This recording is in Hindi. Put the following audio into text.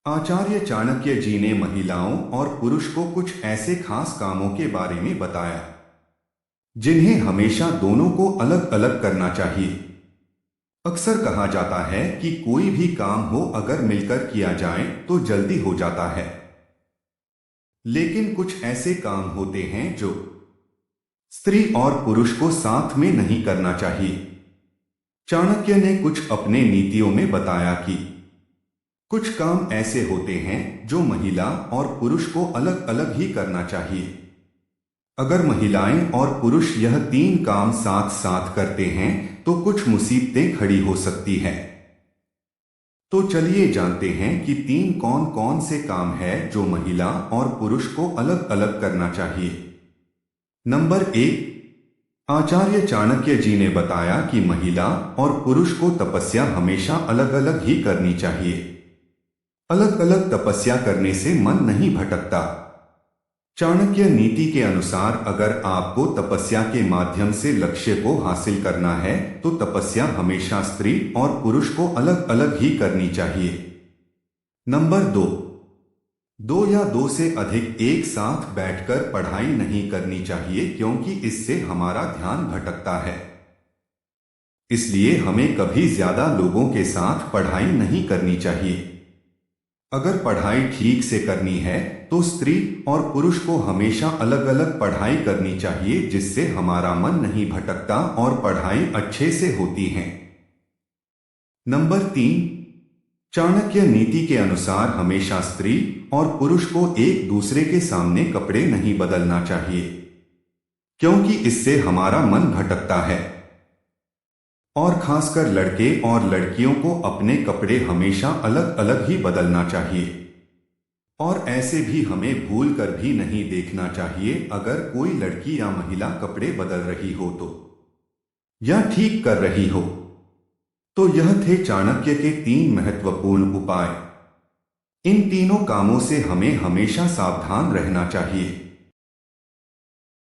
आचार्य चाणक्य जी ने महिलाओं और पुरुष को कुछ ऐसे खास कामों के बारे में बताया जिन्हें हमेशा दोनों को अलग अलग करना चाहिए। अक्सर कहा जाता है कि कोई भी काम हो अगर मिलकर किया जाए तो जल्दी हो जाता है, लेकिन कुछ ऐसे काम होते हैं जो स्त्री और पुरुष को साथ में नहीं करना चाहिए। चाणक्य ने कुछ अपने नीतियों में बताया कि कुछ काम ऐसे होते हैं जो महिला और पुरुष को अलग अलग ही करना चाहिए। अगर महिलाएं और पुरुष यह तीन काम साथ साथ करते हैं तो कुछ मुसीबतें खड़ी हो सकती हैं। तो चलिए जानते हैं कि तीन कौन कौन से काम है जो महिला और पुरुष को अलग अलग करना चाहिए। नंबर एक, आचार्य चाणक्य जी ने बताया कि महिला और पुरुष को तपस्या हमेशा अलग अलग ही करनी चाहिए। अलग अलग तपस्या करने से मन नहीं भटकता। चाणक्य नीति के अनुसार अगर आपको तपस्या के माध्यम से लक्ष्य को हासिल करना है तो तपस्या हमेशा स्त्री और पुरुष को अलग अलग ही करनी चाहिए। नंबर दो, दो या दो से अधिक एक साथ बैठकर पढ़ाई नहीं करनी चाहिए क्योंकि इससे हमारा ध्यान भटकता है। इसलिए हमें कभी ज्यादा लोगों के साथ पढ़ाई नहीं करनी चाहिए। अगर पढ़ाई ठीक से करनी है तो स्त्री और पुरुष को हमेशा अलग अलग पढ़ाई करनी चाहिए जिससे हमारा मन नहीं भटकता और पढ़ाई अच्छे से होती है। नंबर तीन, चाणक्य नीति के अनुसार हमेशा स्त्री और पुरुष को एक दूसरे के सामने कपड़े नहीं बदलना चाहिए क्योंकि इससे हमारा मन भटकता है। और खासकर लड़के और लड़कियों को अपने कपड़े हमेशा अलग अलग ही बदलना चाहिए। और ऐसे भी हमें भूल कर भी नहीं देखना चाहिए अगर कोई लड़की या महिला कपड़े बदल रही हो तो या ठीक कर रही हो। तो यह थे चाणक्य के तीन महत्वपूर्ण उपाय। इन तीनों कामों से हमें हमेशा सावधान रहना चाहिए।